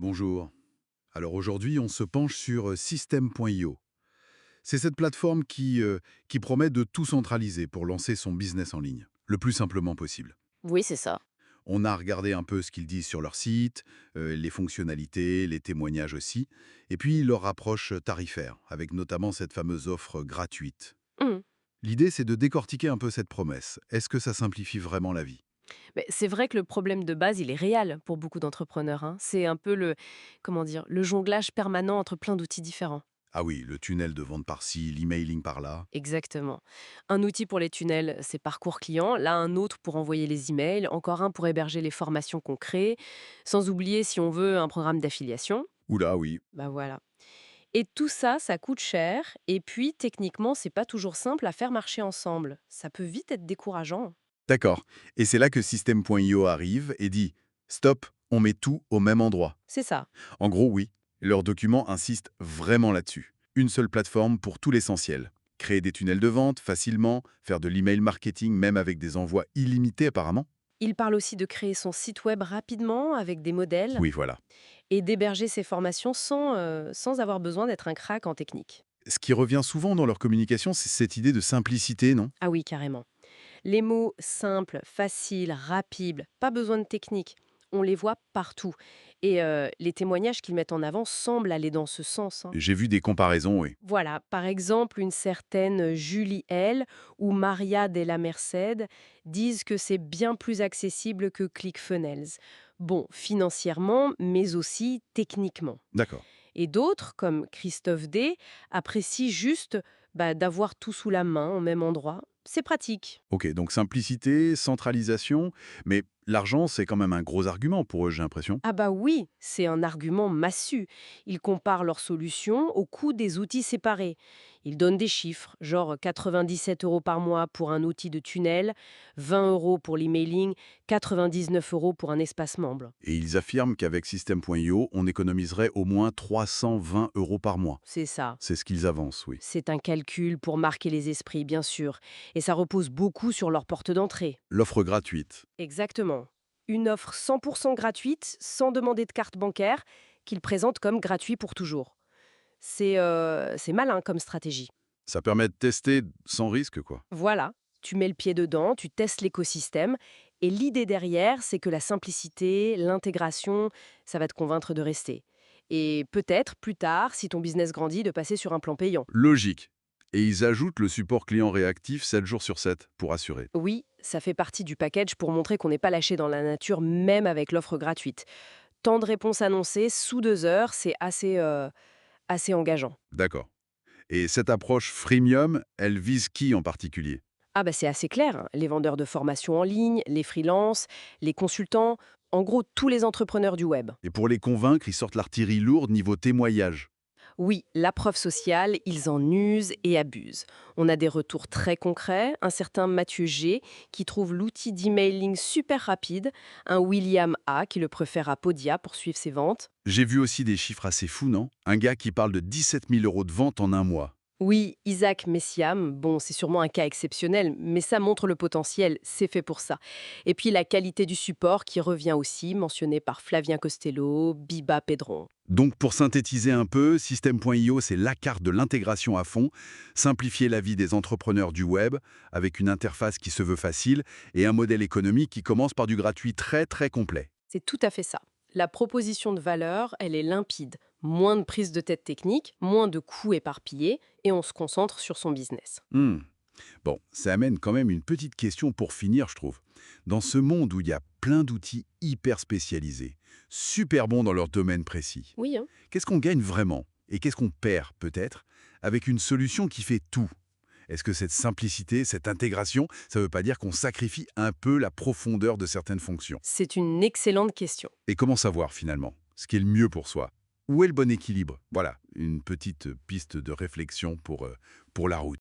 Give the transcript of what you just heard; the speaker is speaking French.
Bonjour. Alors aujourd'hui, on se penche sur System.io. C'est cette plateforme qui promet de tout centraliser pour lancer son business en ligne, le plus simplement possible. Oui, c'est ça. On a regardé un peu ce qu'ils disent sur leur site, les fonctionnalités, les témoignages aussi, et puis leur approche tarifaire, avec notamment cette fameuse offre gratuite. Mmh. L'idée, c'est de décortiquer un peu cette promesse. Est-ce que ça simplifie vraiment la vie? Mais c'est vrai que le problème de base, il est réel pour beaucoup d'entrepreneurs, hein. C'est un peu le comment dire? Le jonglage permanent entre plein d'outils différents. Ah oui, le tunnel de vente par-ci, l'emailing par-là. Exactement. Un outil pour les tunnels, c'est Parcours Client, là un autre pour envoyer les emails, encore un pour héberger les formations qu'on crée, sans oublier si on veut un programme d'affiliation. Oula, oui. Bah voilà. Et tout ça, ça coûte cher et puis techniquement, c'est pas toujours simple à faire marcher ensemble. Ça peut vite être décourageant. D'accord. Et c'est là que System.io arrive et dit «Stop, on met tout au même endroit». C'est ça. En gros, oui, leur document insiste vraiment là-dessus. Une seule plateforme pour tout l'essentiel. Créer des tunnels de vente facilement, faire de l'email marketing même avec des envois illimités apparemment. Il parle aussi de créer son site web rapidement avec des modèles Oui, voilà. et d'héberger ses formations sans avoir besoin d'être un crack en technique. Ce qui revient souvent dans leur communication, c'est cette idée de simplicité, non? Ah oui, carrément. Les mots simples, faciles, rapides, pas besoin de technique, on les voit partout. Et les témoignages qu'ils mettent en avant semblent aller dans ce sens, hein. J'ai vu des comparaisons, oui. Voilà, par exemple, une certaine Julie L ou Maria de la Merced disent que c'est bien plus accessible que ClickFunnels. Bon, financièrement, mais aussi techniquement. D'accord. Et d'autres, comme Christophe D, apprécient juste d'avoir tout sous la main, au même endroit. C'est pratique. Ok, donc simplicité, centralisation, mais l'argent, c'est quand même un gros argument pour eux, j'ai l'impression. Ah bah oui, c'est un argument massu. Ils comparent leurs solutions au coût des outils séparés. Ils donnent des chiffres, genre 97 euros par mois pour un outil de tunnel, 20 euros pour l'emailing, 99 euros pour un espace membre. Et ils affirment qu'avec System.io, on économiserait au moins 320 € par mois. C'est ça. C'est ce qu'ils avancent, oui. C'est un calcul pour marquer les esprits, bien sûr. Et ça repose beaucoup sur leur porte d'entrée. L'offre gratuite. Exactement. Une offre 100% gratuite, sans demander de carte bancaire, qu'ils présentent comme gratuit pour toujours. C'est malin comme stratégie. Ça permet de tester sans risque, quoi. Voilà, tu mets le pied dedans, tu testes l'écosystème, et l'idée derrière, c'est que la simplicité, l'intégration, ça va te convaincre de rester. Et peut-être plus tard, si ton business grandit, de passer sur un plan payant. Logique. Et ils ajoutent le support client réactif 7 jours sur 7 pour assurer. Oui, ça fait partie du package pour montrer qu'on n'est pas lâché dans la nature, même avec l'offre gratuite. Temps de réponse annoncé sous 2 heures, c'est assez engageant. D'accord. Et cette approche freemium, elle vise qui en particulier? Ah bah c'est assez clair, hein. Les vendeurs de formation en ligne, les freelances, les consultants, en gros tous les entrepreneurs du web. Et pour les convaincre, ils sortent l'artillerie lourde niveau témoignage. Oui, la preuve sociale, ils en usent et abusent. On a des retours très concrets, un certain Mathieu G qui trouve l'outil d'emailing super rapide, un William A qui le préfère à Podia pour suivre ses ventes. J'ai vu aussi des chiffres assez fous, non? Un gars qui parle de 17 000 € de vente en un mois. Oui, Isaac Messiam, bon, c'est sûrement un cas exceptionnel, mais ça montre le potentiel, c'est fait pour ça. Et puis la qualité du support qui revient aussi, mentionné par Flavien Costello, Biba Pedron. Donc pour synthétiser un peu, System.io, c'est la carte de l'intégration à fond, simplifier la vie des entrepreneurs du web avec une interface qui se veut facile et un modèle économique qui commence par du gratuit très très complet. C'est tout à fait ça. La proposition de valeur, elle est limpide. Moins de prise de tête technique, moins de coûts éparpillés, et on se concentre sur son business. Hmm. Bon, ça amène quand même une petite question pour finir, je trouve. Dans ce monde où il y a plein d'outils hyper spécialisés, super bons dans leur domaine précis, Oui, hein. qu'est-ce qu'on gagne vraiment et qu'est-ce qu'on perd peut-être avec une solution qui fait tout? Est-ce que cette simplicité, cette intégration, ça ne veut pas dire qu'on sacrifie un peu la profondeur de certaines fonctions? C'est une excellente question. Et comment savoir finalement ce qui est le mieux pour soi? Où est le bon équilibre? Voilà, une petite piste de réflexion pour la route.